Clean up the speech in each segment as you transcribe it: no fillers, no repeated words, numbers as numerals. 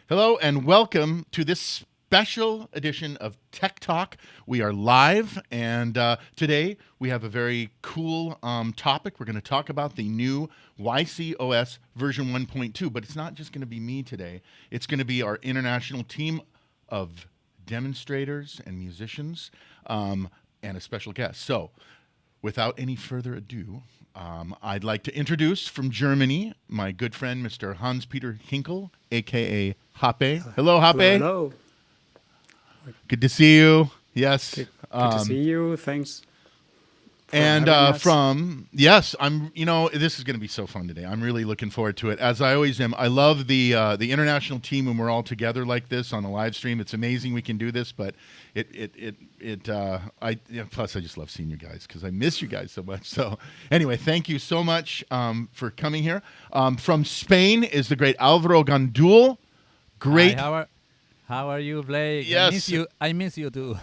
Hello and welcome to this special edition of Tech Talk. We are live, and today we have a very cool topic. We're going to talk about the new YCOS version 1.2, but it's not just going to be me today. It's going to be our international team of demonstrators and musicians and a special guest. So, without any further ado, I'd like to introduce from Germany my good friend, Mr. Hans-Peter Henkel, a.k.a. Hape. Hello, Hape. Hello. Good to see you. Yes. Good to see you. Thanks. And I'm, this is going to be so fun today. I'm really looking forward to it, as I always am. I love the international team when we're all together like this on a live stream. It's amazing we can do this, but plus I just love seeing you guys because I miss you guys so much. So anyway, thank you so much for coming here. From Spain is the great Álvaro Gandul. Great. Hi, how are you, Blake? Yes. I miss you too.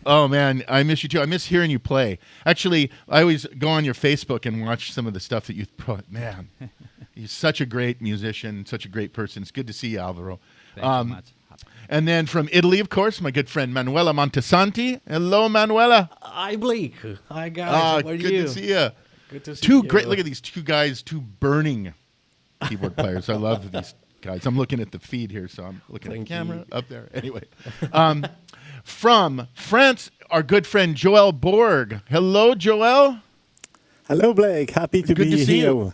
Oh, man, I miss you too. I miss hearing you play. Actually, I always go on your Facebook and watch some of the stuff that you put. Man, you're such a great musician, such a great person. It's good to see you, Álvaro. Thank you so much. And then from Italy, of course, my good friend Manuele Montesanti. Hello, Manuela. Hi, Blake. Hi, guys. How are good you? to see you. Good to see you. Look at these two guys, two burning keyboard players. I love these guys. I'm looking at the feed here, so I'm looking at the camera up there. Anyway, from France, our good friend Joël Borg. Hello, Joël. Hello, Blake. Happy to be here.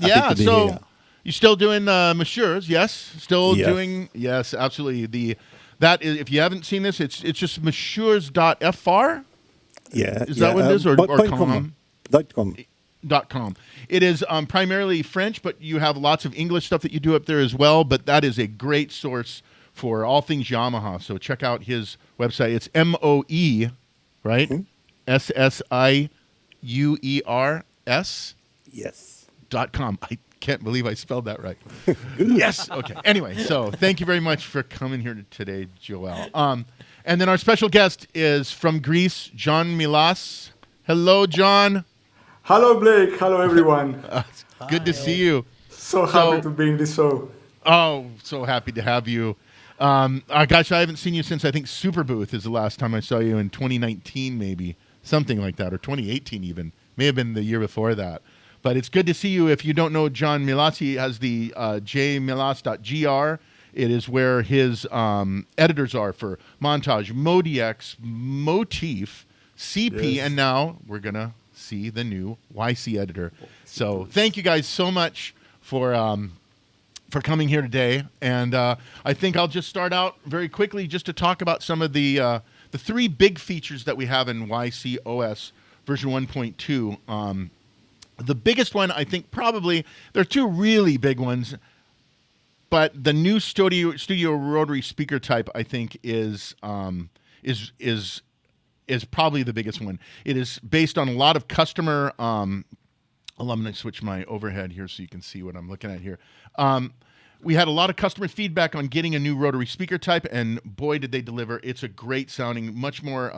Yeah, so you're still doing Messieurs, yes? Still doing, yes, absolutely. That is, if you haven't seen this, it's just messieurs.fr? Yeah. Is that what it is? Or .com? .com. It is primarily French, but you have lots of English stuff that you do up there as well. But that is a great source for all things Yamaha. So check out his website. It's MOE, right? SSIUERS. Yes. .com. I can't believe I spelled that right. Yes. Okay. Anyway, so thank you very much for coming here today, Joël. And then our special guest is from Greece, John Melas. Hello, John. Hello, Blake. Hello, everyone. Good to see you. So happy to be in this show. Oh, so happy to have you. Gosh, I haven't seen you since I think Super Booth is the last time I saw you in 2019, maybe. Something like that, or 2018 even. May have been the year before that. But it's good to see you. If you don't know John Melas, he has the jmelas.gr. It is where his editors are for Montage, ModiX, Motif, CP, and now we're going to see the new YC editor. So thank you guys so much for coming here today. And I think I'll just start out very quickly just to talk about some of the three big features that we have in YCOS version 1.2. The biggest one, I think, probably there are two really big ones, but the new studio rotary speaker type, I think, is probably the biggest one. It is based on a lot of customer. I'm going to switch my overhead here so you can see what I'm looking at here. We had a lot of customer feedback on getting a new rotary speaker type, and boy, did they deliver. It's a great sounding, much more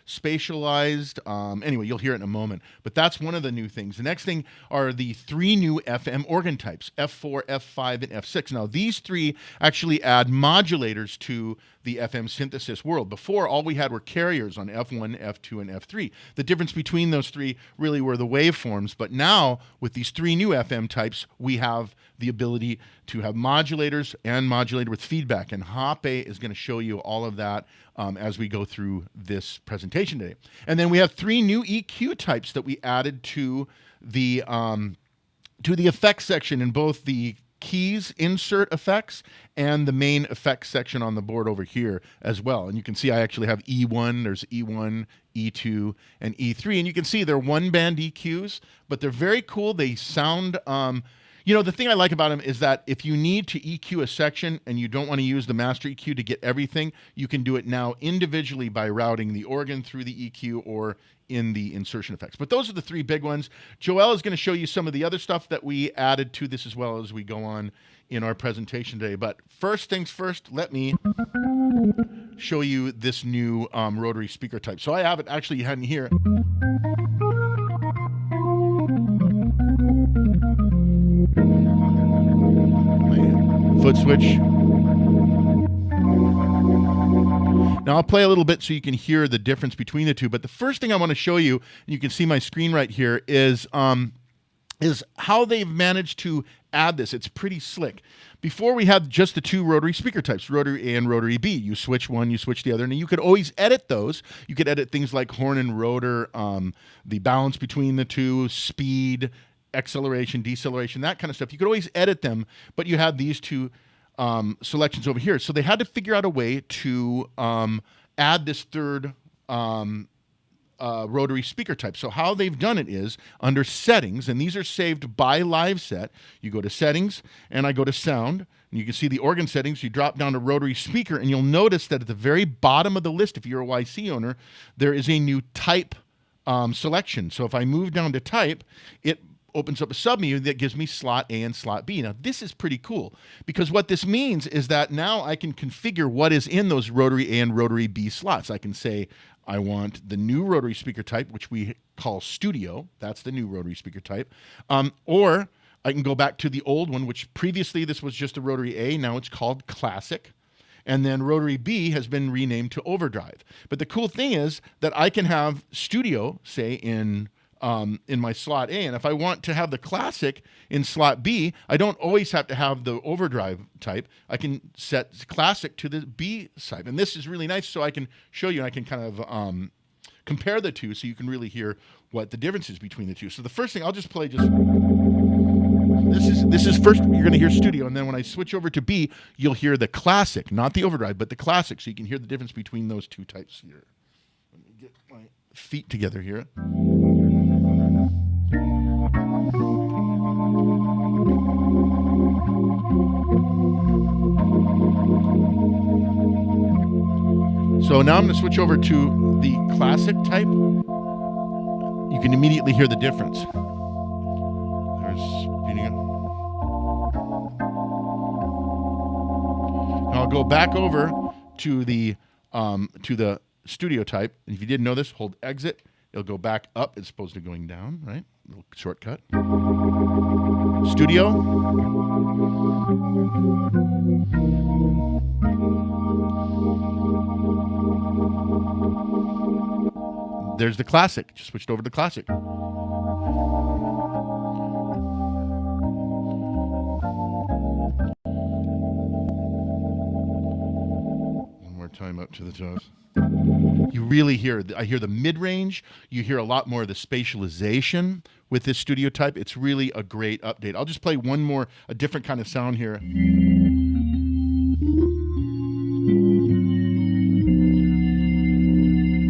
spatialized. Anyway, you'll hear it in a moment. But that's one of the new things. The next thing are the three new FM organ types, F4, F5, and F6. Now, these three actually add modulators to the FM synthesis world. Before, all we had were carriers on F1, F2, and F3. The difference between those three really were the waveforms, but now, with these three new FM types, we have the ability to have modulators and modulator with feedback, and Hape is going to show you all of that as we go through this presentation today. And then we have three new EQ types that we added to the effects section in both the keys insert effects and the main effects section on the board over here as well. And you can see I actually have E1, there's E1, E2, and E3. And you can see they're one-band EQs, but they're very cool. They sound, the thing I like about them is that if you need to EQ a section and you don't want to use the master EQ to get everything, you can do it now individually by routing the organ through the EQ or in the insertion effects. But those are the three big ones. Joël is going to show you some of the other stuff that we added to this as well as we go on in our presentation today. But first things first, let me show you this new rotary speaker type. So I have it actually in here. My foot switch. Now I'll play a little bit so you can hear the difference between the two. But the first thing I want to show you, and you can see my screen right here, is how they've managed to add this. It's pretty slick. Before we had just the two rotary speaker types, rotary A and rotary B. You switch one, you switch the other, and you could always edit those. You could edit things like horn and rotor, the balance between the two, speed, acceleration, deceleration, that kind of stuff. You could always edit them, but you had these two selections over here. So they had to figure out a way to add this third rotary speaker type. So how they've done it is under settings, and these are saved by live set. You go to settings, and I go to sound, and you can see the organ settings. You drop down to rotary speaker, and you'll notice that at the very bottom of the list, if you're a YC owner, there is a new type selection. So if I move down to type, it opens up a submenu that gives me slot A and slot B. Now, this is pretty cool because what this means is that now I can configure what is in those rotary A and rotary B slots. I can say, I want the new rotary speaker type, which we call Studio. That's the new rotary speaker type. Or I can go back to the old one, which previously this was just a rotary A. Now it's called Classic. And then rotary B has been renamed to Overdrive. But the cool thing is that I can have Studio, say, in my slot A. And if I want to have the Classic in slot B, I don't always have to have the Overdrive type. I can set Classic to the B type. And this is really nice, so I can show you, and I can kind of compare the two so you can really hear what the difference is between the two. So the first thing, I'll just play this is first, you're going to hear Studio, and then when I switch over to B, you'll hear the Classic, not the Overdrive, but the Classic, so you can hear the difference between those two types here. Let me get my feet together here. So now I'm going to switch over to the Classic type. You can immediately hear the difference. There's speeding up. Now I'll go back over to the Studio type. And if you didn't know this, hold exit. It'll go back up as opposed to going down, right? Little shortcut. Studio. There's the Classic. Just switched over to Classic. One more time up to the toes. You really hear, I hear the mid-range. You hear a lot more of the spatialization with this Studio type. It's really a great update. I'll just play one more, a different kind of sound here.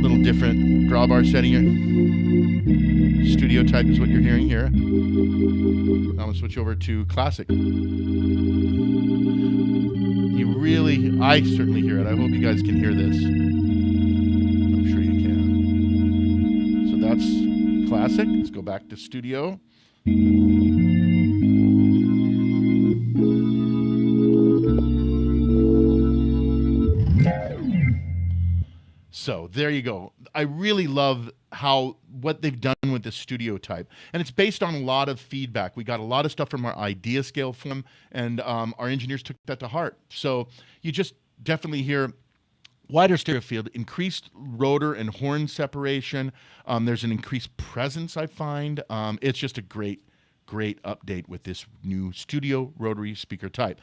Little different drawbar setting here. Studio type is what you're hearing here. Now I'm going to switch over to Classic. You really, I certainly hear it. I hope you guys can hear this. I'm sure you can. So that's Classic. Let's go back to Studio. So there you go. I really love what they've done with the Studio type. And it's based on a lot of feedback. We got a lot of stuff from our idea scale form, and our engineers took that to heart. So you just definitely hear wider stereo field, increased rotor and horn separation. There's an increased presence, I find. It's just a great update with this new Studio rotary speaker type.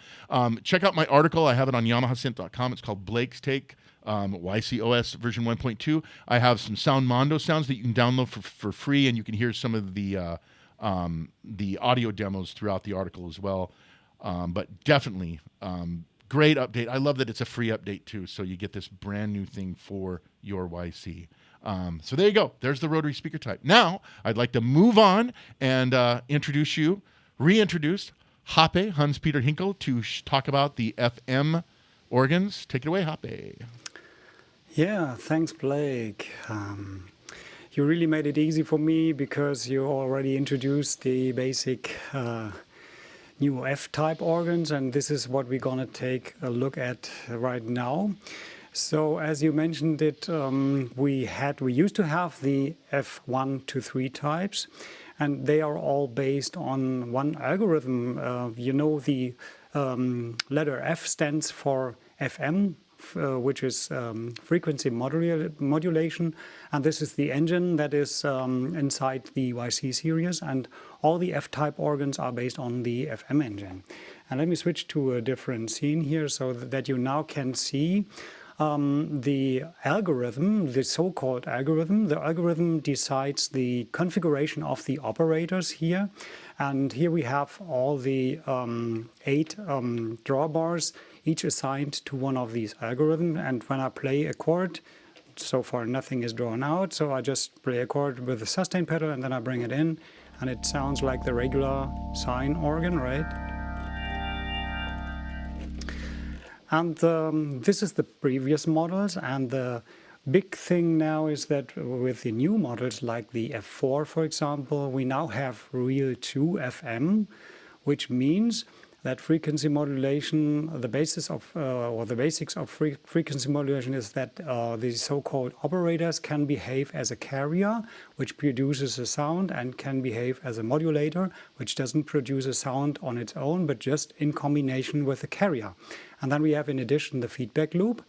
Check out my article. I have it on YamahaSynth.com. It's called Blake's Take, YCOS version 1.2. I have some Sound Mondo sounds that you can download for free, and you can hear some of the audio demos throughout the article as well. But definitely, great update. I love that it's a free update too, so you get this brand new thing for your YC. So there you go. There's the rotary speaker type. Now, I'd like to move on and reintroduce Hape, Hans-Peter Henkel, to talk about the FM organs. Take it away, Hape. Yeah, thanks, Blake. You really made it easy for me because you already introduced the basic new F-type organs, and this is what we're going to take a look at right now. So as you mentioned it, we used to have the F1 to 3 types, and they are all based on one algorithm. The letter F stands for FM, which is frequency modulation, and this is the engine that is inside the YC series, and all the F-type organs are based on the FM engine. And let me switch to a different scene here so that you now can see the algorithm, the so-called algorithm. The algorithm decides the configuration of the operators here. And here we have all the 8 drawbars, each assigned to one of these algorithms. And when I play a chord, so far nothing is drawn out, so I just play a chord with the sustain pedal and then I bring it in, and it sounds like the regular sine organ, right? And this is the previous models, and the big thing now is that with the new models like the F4, for example, we now have real 2 FM, which means that frequency modulation, the basis of or the basics of frequency modulation is that the so-called operators can behave as a carrier, which produces a sound, and can behave as a modulator, which doesn't produce a sound on its own, but just in combination with the carrier. And then we have, in addition, the feedback loop.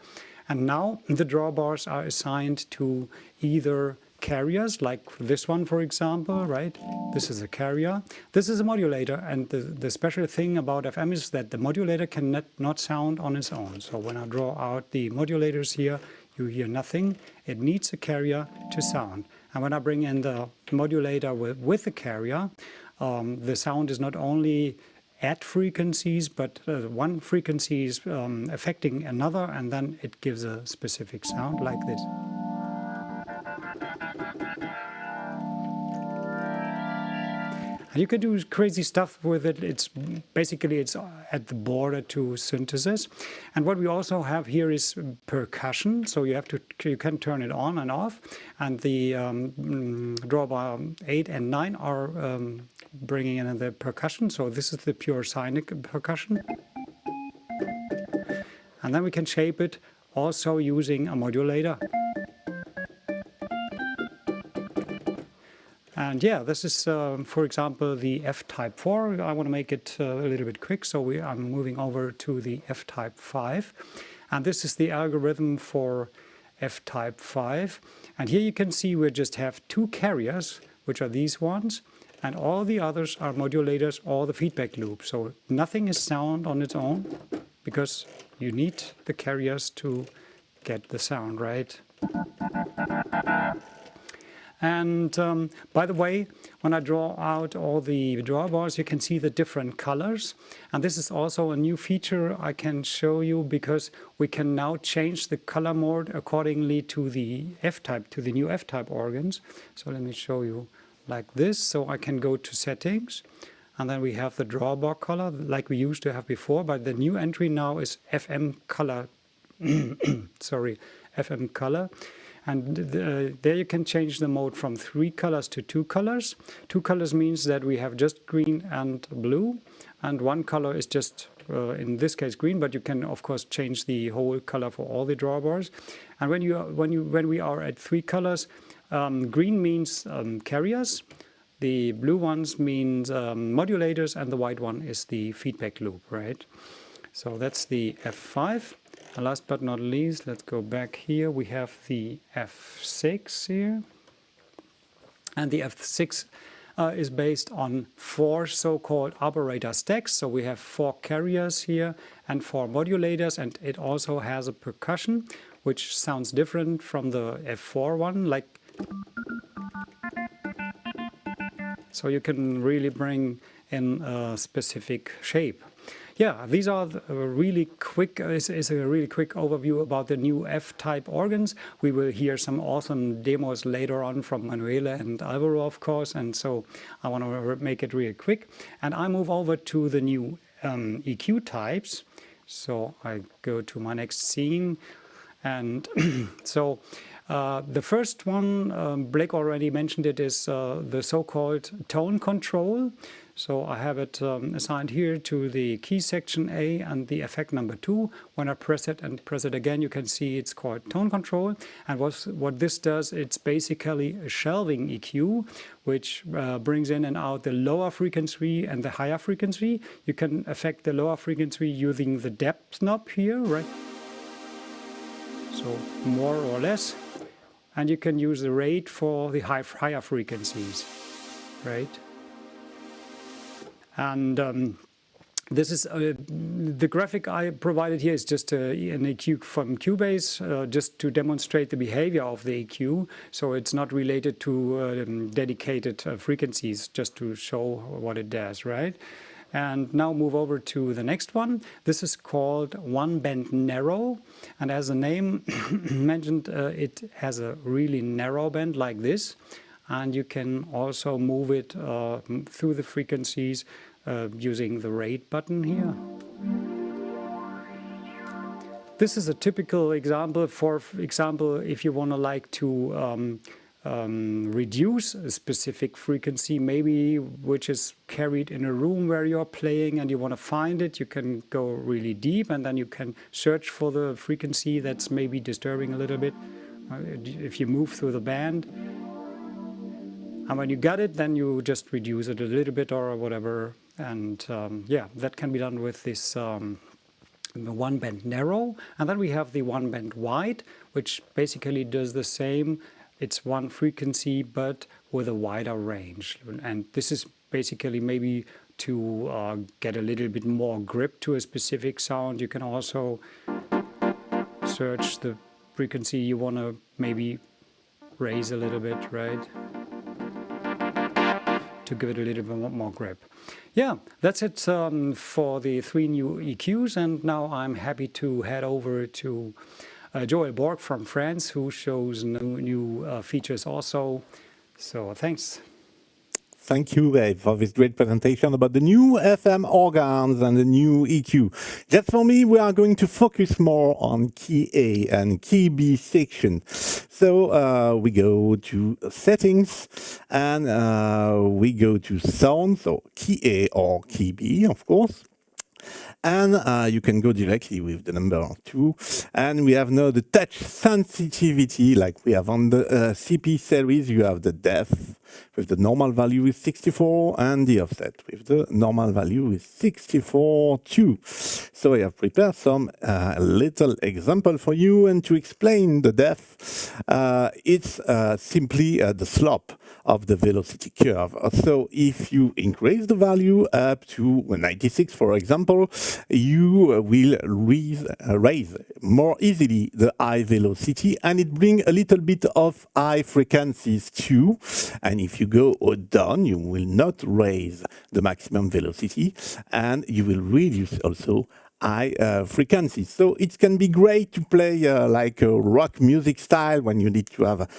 And now the drawbars are assigned to either carriers, like this one, for example, right? This is a carrier. This is a modulator, and the special thing about FM is that the modulator can not sound on its own. So when I draw out the modulators here, you hear nothing. It needs a carrier to sound. And when I bring in the modulator with the carrier, the sound is not only at frequencies, but one frequency is affecting another, and then it gives a specific sound like this. And you can do crazy stuff with it. It's basically at the border to synthesis. And what we also have here is percussion. So you can turn it on and off. And the drawbar 8 and 9 are bringing in the percussion. So this is the pure sonic percussion. And then we can shape it also using a modulator. And yeah, this is, for example, the F-type 4. I want to make it a little bit quick, so I'm moving over to the F-type 5. And this is the algorithm for F-type 5. And here you can see we just have 2 carriers, which are these ones, and all the others are modulators or the feedback loop. So nothing is sound on its own, because you need the carriers to get the sound, right? And by the way, when I draw out all the drawbars, you can see the different colors. And this is also a new feature I can show you, because we can now change the color mode accordingly to the F-type, to the new F-type organs. So let me show you like this. So I can go to settings, and then we have the drawbar color like we used to have before, but the new entry now is FM color. Sorry, FM color. And there you can change the mode from 3 colors to 2 colors. 2 colors means that we have just green and blue, and 1 color is just, in this case, green. But you can, of course, change the whole color for all the drawbars. And when we are at 3 colors, green means carriers, the blue ones means modulators, and the white one is the feedback loop, right? So that's the F5. And last but not least, let's go back here. We have the F6 here. And the F6 is based on 4 so-called operator stacks. So we have 4 carriers here and 4 modulators. And it also has a percussion, which sounds different from the F4 one. So you can really bring in a specific shape. Yeah, these are a really quick overview about the new F-type organs. We will hear some awesome demos later on from Manuele and Álvaro, of course, and so I want to make it real quick. And I move over to the new EQ types. So I go to my next scene, and so the first one, Blake already mentioned it, is the so-called tone control. So I have it assigned here to the key section A and the effect number 2. When I press it and press it again, you can see it's called tone control. And what this does, it's basically a shelving EQ, which brings in and out the lower frequency and the higher frequency. You can affect the lower frequency using the depth knob here, right? so more or less. And you can use the rate for the higher frequencies, right? And this is the graphic I provided here is just an EQ from Cubase, just to demonstrate the behavior of the EQ. So it's not related to dedicated frequencies, just to show what it does, right? And now move over to the next one. This is called one band narrow, and as the name mentioned, it has a really narrow band like this, and you can also move it through the frequencies using the rate button here. This is a typical example. For example, if you want to like to reduce a specific frequency, maybe which is carried in a room where you're playing and you want to find it, you can go really deep and then you can search for the frequency that's maybe disturbing a little bit if you move through the band. And when you got it, then you just reduce it a little bit or whatever. And yeah, that can be done with this the one band narrow. And then we have the one band wide, which basically does the same. It's one frequency, but with a wider range. And this is basically maybe to get a little bit more grip to a specific sound. You can also search the frequency you want to maybe raise a little bit, right? To give it a little bit more grip. Yeah, that's it for the 3 new EQs. And now I'm happy to head over to Joël Borg from France, who shows new features also. So thanks. Thank you, Dave, for this great presentation about the new FM organs and the new EQ. Just for me, we are going to focus more on key A and key B section. So we go to settings and we go to sound, so key A or key B, of course. And you can go directly with the number 2. And we have now the touch sensitivity, like we have on the CP series. You have the depth with the normal value is 64 and the offset with the normal value is 64 too. So I have prepared some little example for you, and to explain the depth, it's simply the slope of the velocity curve. So if you increase the value up to 96, for example, you will raise more easily the high velocity, and it brings a little bit of high frequencies too. And if you go down, you will not raise the maximum velocity, and you will reduce also high frequencies. So it can be great to play like a rock music style when you need to have a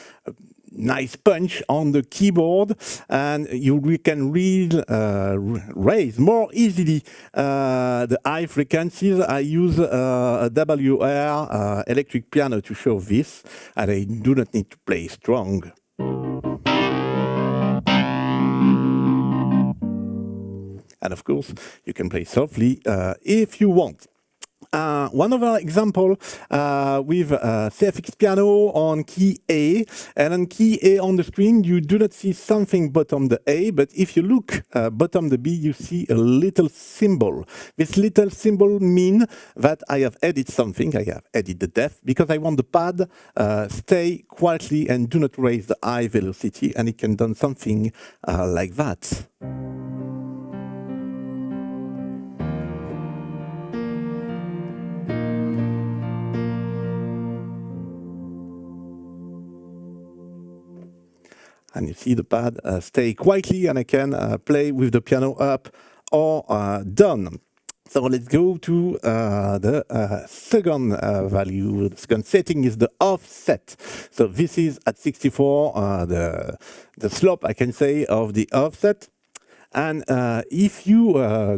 nice punch on the keyboard, and you can raise more easily the high frequencies. I use a WR electric piano to show this, and I do not need to play strong. And of course, you can play softly if you want. One other example with CFX piano on key A, and on key A on the screen you do not see something bottom the A, but if you look bottom the B, you see a little symbol. This little symbol means that I have added something. I have added the depth because I want the pad stay quietly and do not raise the high velocity, and it can do something like that. And you see the pad stay quietly, and I can play with the piano up or down. So let's go to the second value. The second setting is the offset. So this is at 64, the slope, I can say, of the offset. And if you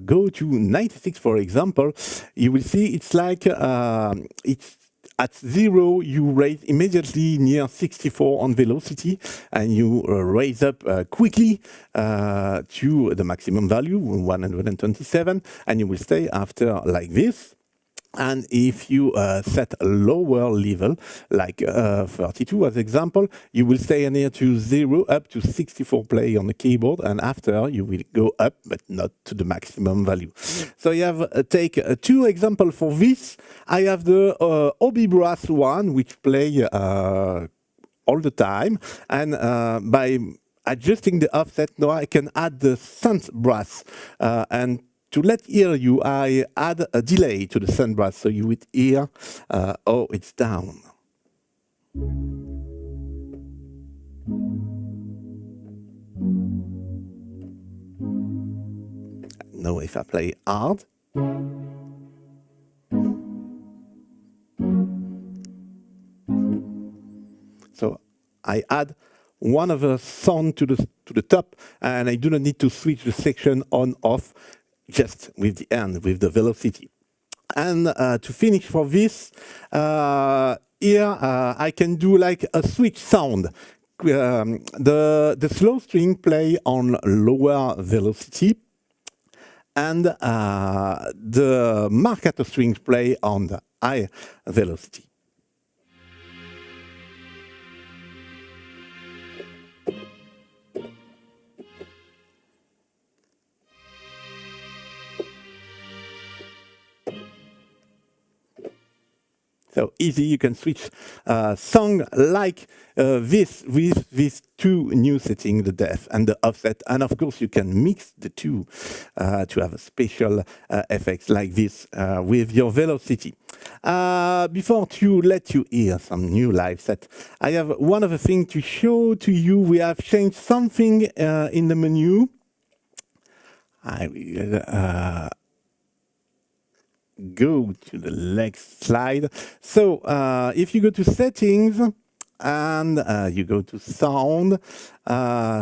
go to 96, for example, you will see it's like it's at 0, you raise immediately near 64 on velocity, and you raise up quickly to the maximum value, 127, and you will stay after like this. And if you set a lower level, like 32 as example, you will stay near to 0 up to 64 play on the keyboard, and after you will go up, but not to the maximum value. So you have take 2 examples for this. I have the Obi Brass one, which play all the time, and by adjusting the offset, now I can add the synth brass, and to let hear you, I add a delay to the synth brass, so you would hear, oh, it's down. Now if I play hard, so I add one other sound to the top, and I do not need to switch the section on off, just with the end, with the velocity. And to finish for this, here I can do like a switch sound. The slow string play on lower velocity, and the marcato strings play on the high velocity. So easy, you can switch song like this with these 2 new settings, the depth and the offset. And of course, you can mix the 2 to have a special effects like this with your velocity. Before to let you hear some new live set, I have one other thing to show to you. We have changed something in the menu. I will go to the next slide. So if you go to settings and you go to sound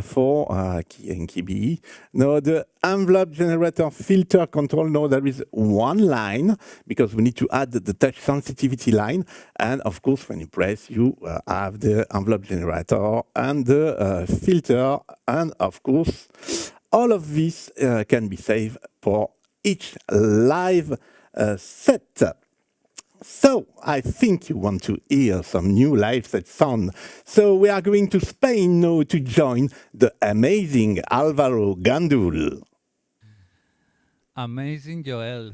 for key and key B, now the envelope generator filter control, now there is one line because we need to add the touch sensitivity line, and of course when you press you have the envelope generator and the filter, and of course all of this can be saved for each live set. So I think you want to hear some new live set sound. So we are going to Spain now to join the amazing Álvaro Gandul. Amazing, Joel.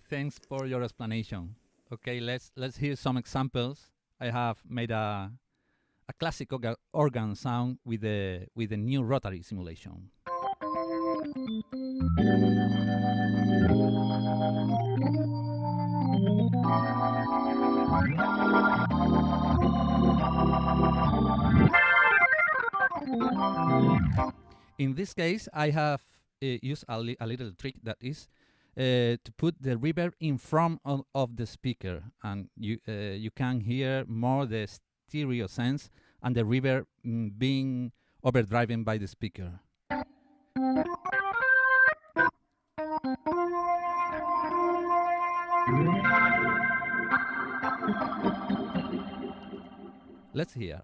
Thanks for your explanation. Okay, let's hear some examples. I have made a classic organ sound with the new rotary simulation. In this case, I have used a little trick, that is to put the reverb in front of the speaker, and you can hear more the stereo sense and the reverb being overdriven by the speaker. Let's hear.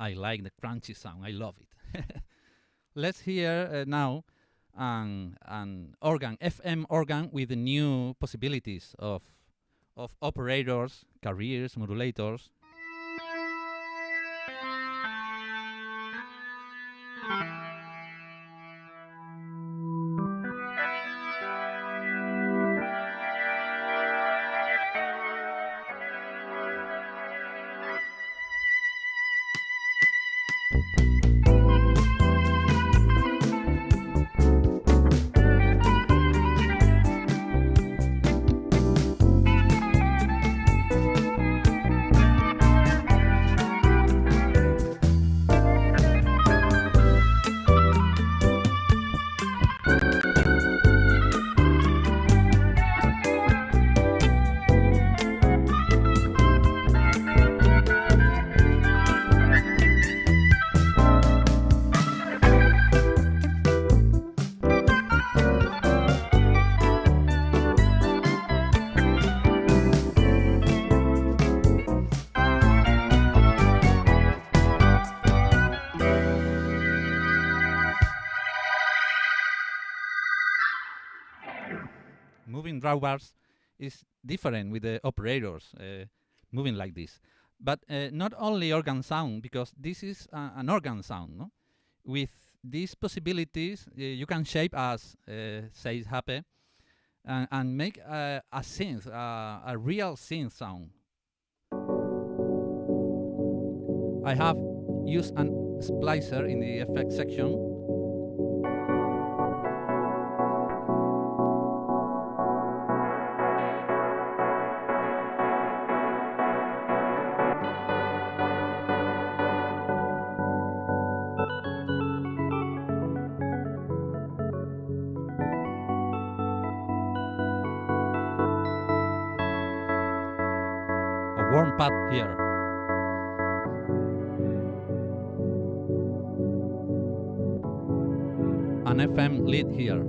I like the crunchy sound. I love it. Let's hear now an organ, FM organ, with the new possibilities of operators, carriers, modulators. Moving drawbars is different with the operators moving like this. But not only organ sound, because this is an organ sound. No? With these possibilities, you can shape, as says Happe, and make a synth, a real synth sound. I have used an splicer in the effects section. A warm pad here. An FM lead here.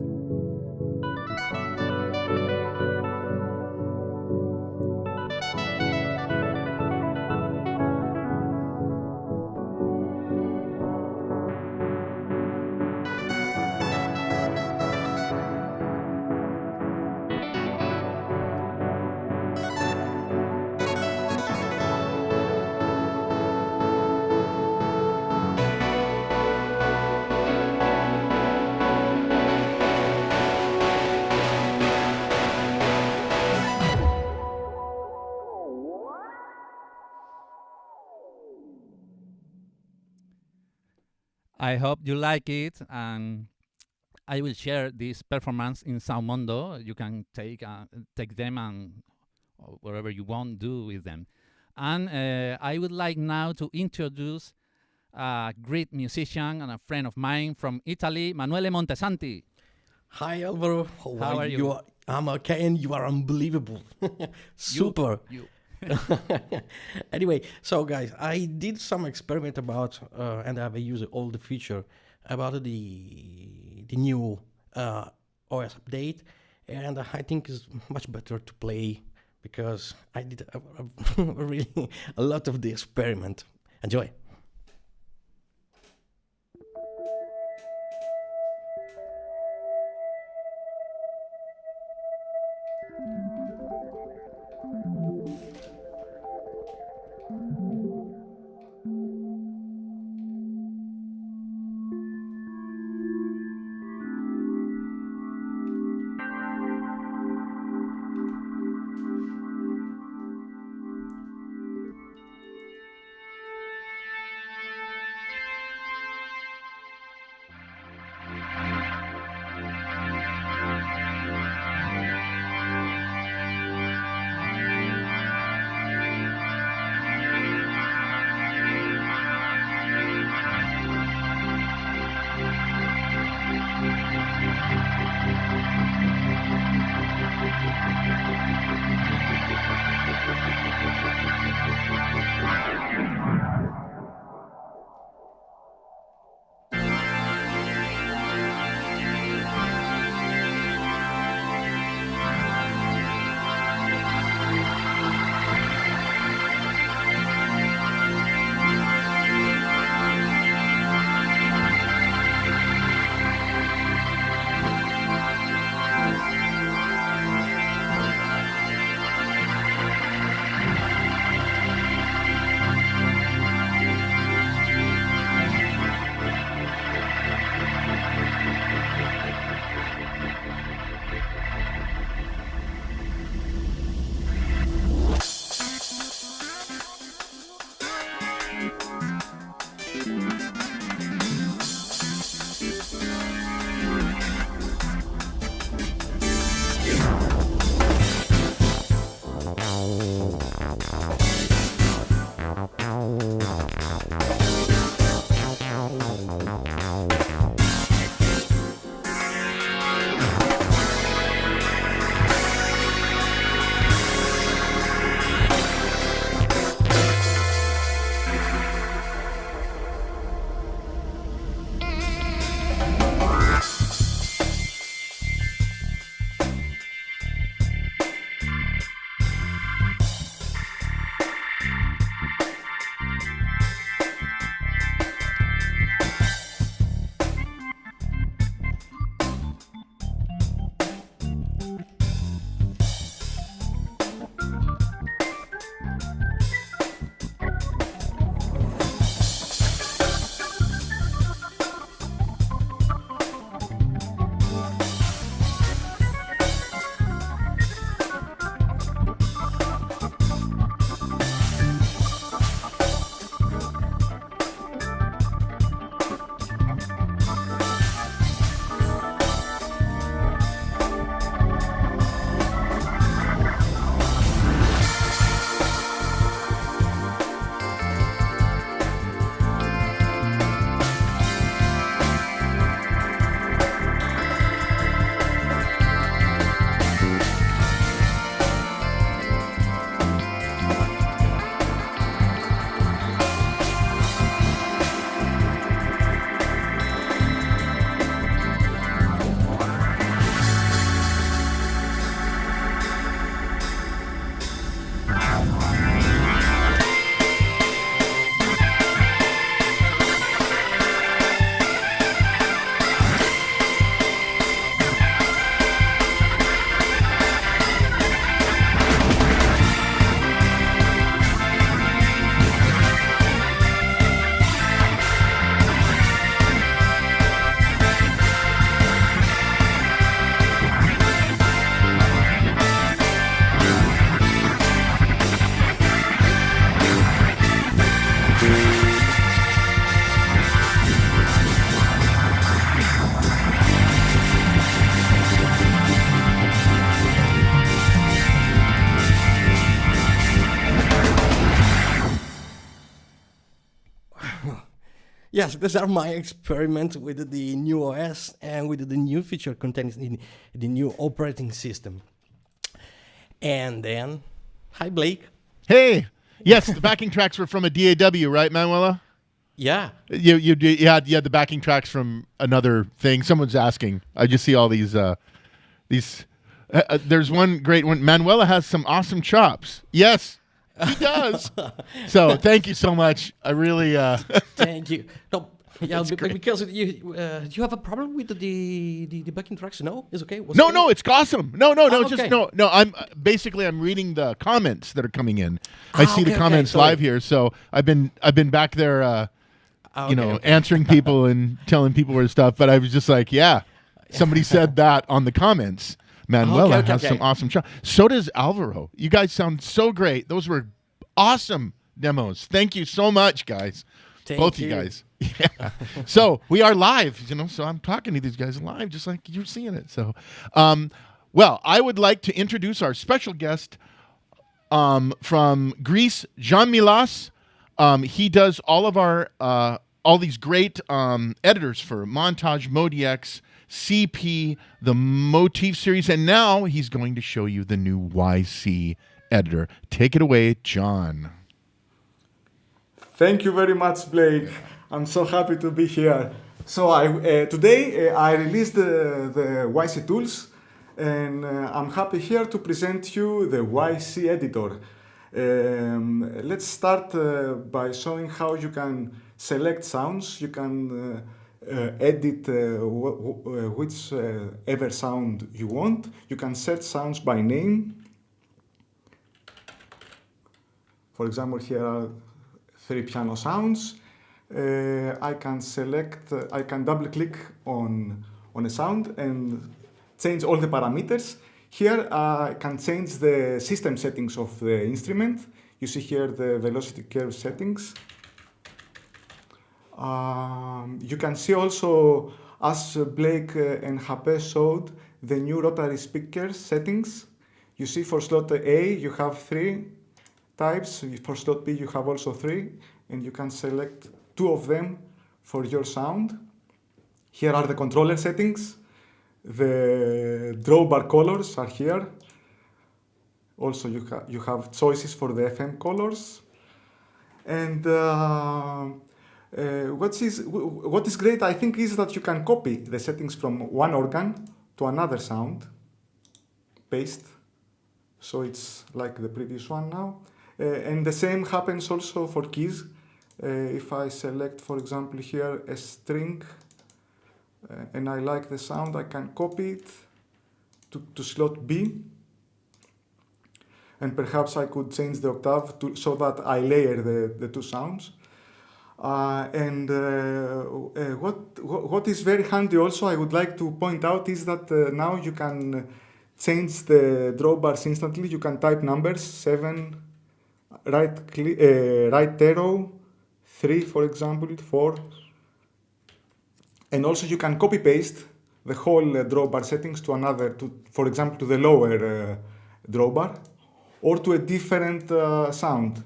I hope you like it, and I will share this performance in Soundmondo. You can take them and wherever you want, do with them. And I would like now to introduce a great musician and a friend of mine from Italy, Manuele Montesanti. Hi, Álvaro. How are you? I'm okay, and you are unbelievable. Super. You. Anyway, so guys, I did some experiment about, and I've used all the feature about the new OS update, and I think it's much better to play because I did really a lot of the experiment. Enjoy. Yes, these are my experiments with the new OS and with the new feature contained in the new operating system. And then, hi Blake. Hey, yes, the backing tracks were from a DAW, right, Manuela? Yeah. You had the backing tracks from another thing. Someone's asking. I just see all these. There's one great one. Manuela has some awesome chops. Yes, he does. So thank you so much. I really. Thank you. No, yeah, great. because you have a problem with the backing tracks? No, it's okay. No, okay? no, it's awesome. No, okay. just no. I'm reading the comments that are coming in. I see the okay, comments sorry. live here, so I've been back there, Okay. answering people and telling people where stuff. But I was just like, yeah, somebody said that on the comments. Manuela has some awesome shots. So does Álvaro. You guys sound so great. Those were awesome demos. Thank you so much, guys. Both you guys. Yeah. So we are live, so I'm talking to these guys live just like you're seeing it. So, well, I would like to introduce our special guest from Greece, Jean Melas. He does all of our all these great editors for Montage, ModiX, CP, the Motif series, and now he's going to show you the new YC editor. Take it away, John. Thank you very much, Blake. I'm so happy to be here. So today I released the YC tools, and I'm happy here to present you the YC editor. Let's start by showing how you can select sounds. You can edit whichever sound you want. You can set sounds by name. For example, here are 3 piano sounds. I can double click on a sound and change all the parameters. Here I can change the system settings of the instrument. You see here the velocity curve settings. You can see also, as Blake and Hape showed, the new rotary speaker settings. You see for slot A you have 3 types. For slot B you have also 3, and you can select 2 of them for your sound. Here are the controller settings. The drawbar colors are here. Also you have choices for the FM colors. And what is great, I think, is that you can copy the settings from one organ to another sound, paste. So it's like the previous one now. And the same happens also for keys. If I select, for example, here a string, and I like the sound, I can copy it to slot B. And perhaps I could change the octave so that I layer the 2 sounds. What is very handy also, I would like to point out, is that now you can change the drawbars instantly. You can type numbers, 7, right arrow, 3, for example, 4. And also you can copy paste the whole drawbar settings to another, for example, to the lower drawbar, or to a different sound.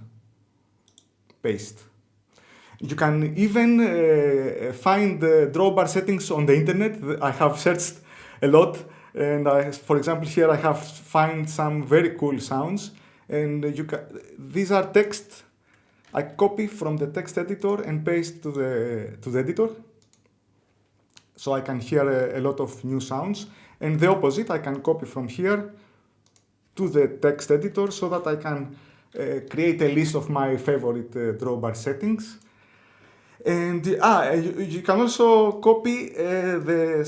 Paste. You can even find the drawbar settings on the internet. I have searched a lot, and for example, here I have found some very cool sounds. And these are text. I copy from the text editor and paste to the editor. So I can hear a lot of new sounds. And the opposite, I can copy from here to the text editor so that I can create a list of my favorite drawbar settings. And you can also copy the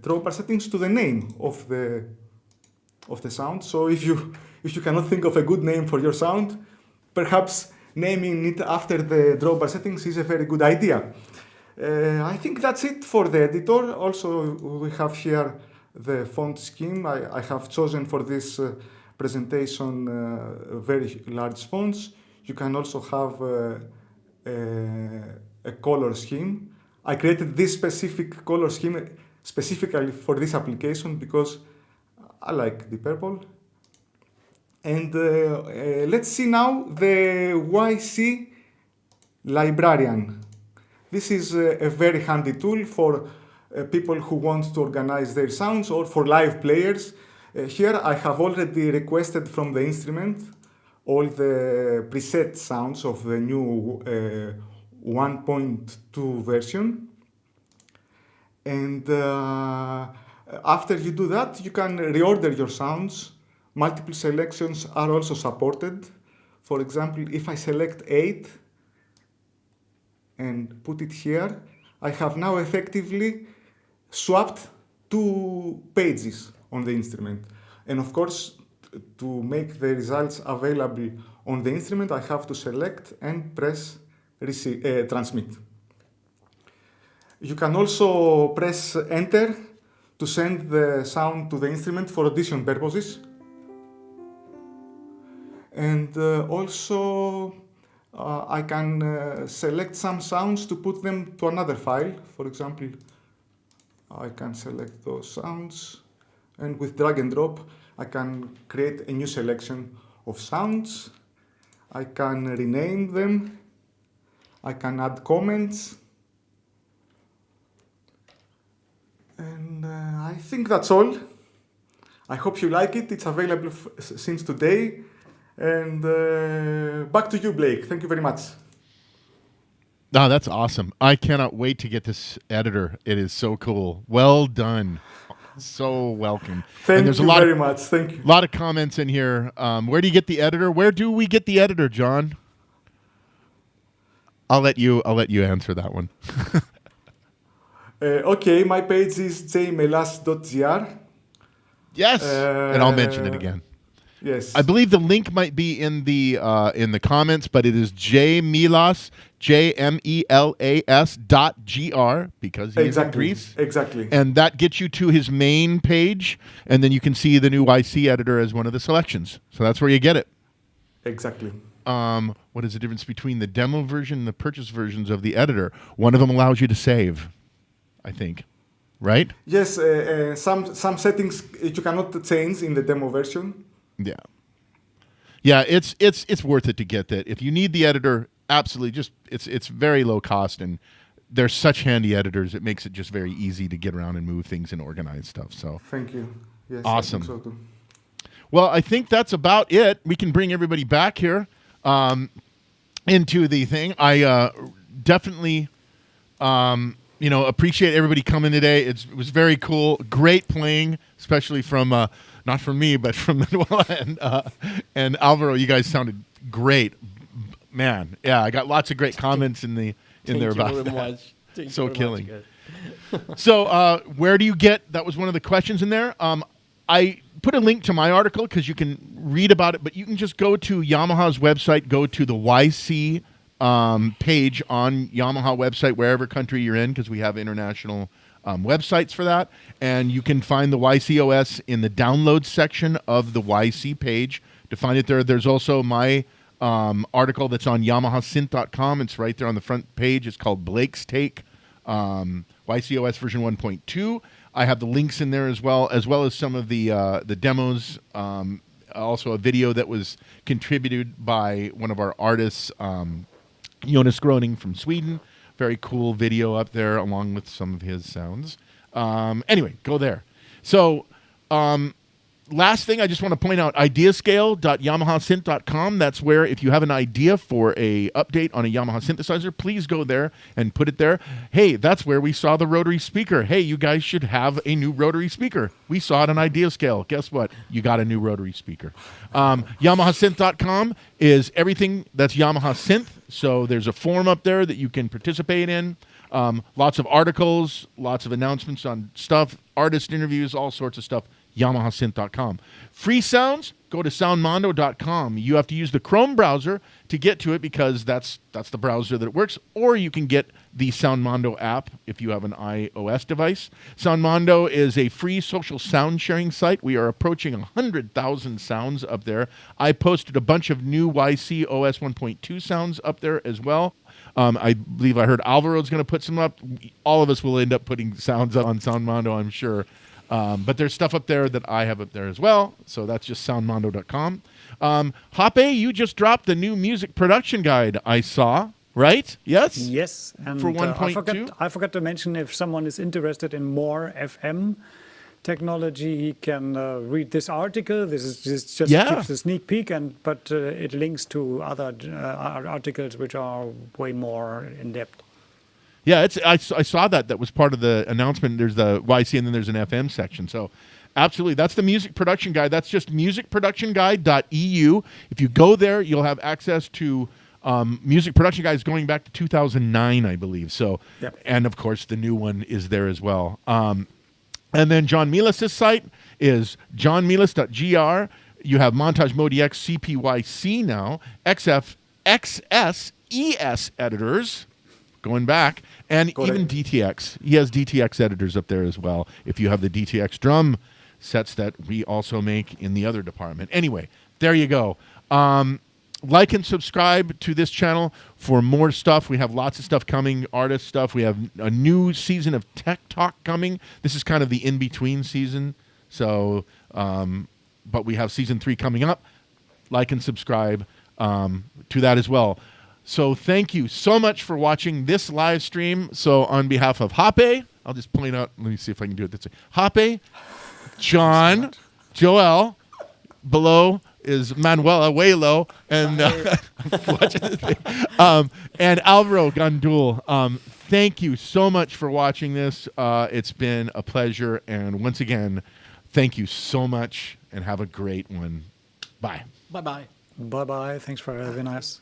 drawbar settings to the name of the sound. So if you cannot think of a good name for your sound, perhaps naming it after the drawbar settings is a very good idea. I think that's it for the editor. Also, we have here the font scheme. I have chosen for this presentation very large fonts. You can also have a color scheme. I created this specific color scheme specifically for this application because I like the purple. And let's see now the YC librarian. This is a very handy tool for people who want to organize their sounds or for live players. Here I have already requested from the instrument all the preset sounds of the new 1.2 version. And after you do that, you can reorder your sounds. Multiple selections are also supported. For example, if I select 8 and put it here, I have now effectively swapped 2 pages on the instrument. And of course, to make the results available on the instrument, I have to select and press transmit. You can also press enter to send the sound to the instrument for audition purposes. And also, I can select some sounds to put them to another file. For example, I can select those sounds, and with drag and drop, I can create a new selection of sounds. I can rename them. I can add comments. And I think that's all. I hope you like it. It's available since today. And back to you, Blake. Thank you very much. Oh, that's awesome. I cannot wait to get this editor. It is so cool. Well done. So welcome. Thank there's you a lot very of, much. Thank you. A lot of comments in here. Where do you get the editor? Where do we get the editor, John? I'll let you answer that one. Okay, my page is jmelas.gr. Yes, and I'll mention it again. Yes. I believe the link might be in the comments, but it is jmelas, JMELAS.gr, because he's in Greece. Exactly. And that gets you to his main page, and then you can see the new YC editor as one of the selections. So that's where you get it. Exactly. What is the difference between the demo version and the purchase versions of the editor? One of them allows you to save, I think, right? Yes, some settings you cannot change in the demo version. Yeah, it's worth it to get that. If you need the editor, absolutely, just it's very low cost, and they're such handy editors. It makes it just very easy to get around and move things and organize stuff. So thank you. Yes, awesome. I think so too. Well, I think that's about it. We can bring everybody back here into the thing. I definitely appreciate everybody coming today. It was very cool, great playing, especially from. Not from me, but from Manuele and Álvaro. You guys sounded great, man. Yeah, I got lots of great comments in there about that. So killing. So where do you get? That was one of the questions in there. I put a link to my article because you can read about it, but you can just go to Yamaha's website, go to the YC page on Yamaha website, wherever country you're in, because we have international websites for that, and you can find the YCOS in the download section of the YC page. To find it there, there's also my article that's on YamahaSynth.com. It's right there on the front page. It's called Blake's Take, YCOS version 1.2. I have the links in there as well as some of the demos. Also a video that was contributed by one of our artists, Jonas Groning from Sweden. Very cool video up there along with some of his sounds. Anyway, go there. So last thing I just want to point out, ideascale.yamahasynth.com. That's where if you have an idea for a update on a Yamaha synthesizer, please go there and put it there. Hey, that's where we saw the rotary speaker. Hey, you guys should have a new rotary speaker. We saw it on Ideascale. Guess what? You got a new rotary speaker. YamahaSynth.com is everything that's Yamaha Synth. So there's a forum up there that you can participate in. Lots of articles, lots of announcements on stuff, artist interviews, all sorts of stuff. YamahaSynth.com. Free sounds, go to soundmondo.com. You have to use the Chrome browser to get to it because that's the browser that it works, or you can get the Soundmondo app if you have an iOS device. Soundmondo is a free social sound sharing site. We are approaching 100,000 sounds up there. I posted a bunch of new YC OS 1.2 sounds up there as well. I believe I heard Álvaro's going to put some up. All of us will end up putting sounds up on Soundmondo, I'm sure. But there's stuff up there that I have up there as well. So that's just soundmondo.com. Hoppe, you just dropped the new music production guide I saw. right? Yes? Yes, and For I 1.2? forgot to mention, if someone is interested in more FM technology, he can read this article. This is just Yeah. gives a sneak peek, but it links to other articles which are way more in depth. Yeah, I saw that was part of the announcement. There's the YC and then there's an FM section. So absolutely, that's the music production guide. That's just musicproductionguide.eu. If you go there, you'll have access to music production guides going back to 2009, I believe. So, Yep. And of course, the new one is there as well. And then John Melas' site is johnmelas.gr. You have Montage Mode EX, CPYC now, XF, XS, ES editors going back, and even DTX. He has DTX editors up there as well, if you have the DTX drum sets that we also make in the other department. Anyway, there you go. Like and subscribe to this channel for more stuff. We have lots of stuff coming, artist stuff. We have a new season of Tech Talk coming. This is kind of the in-between season. So, but we have season 3 coming up. Like and subscribe to that as well. So thank you so much for watching this live stream. So on behalf of Hape, I'll just point out, let me see if I can do it this way. Hape, John, Joel, below is Manuele, way low, and watching this thing. And Álvaro Gandul. Thank you so much for watching this. It's been a pleasure. And once again, thank you so much and have a great one. Bye. Bye-bye. Bye-bye. Thanks for having us.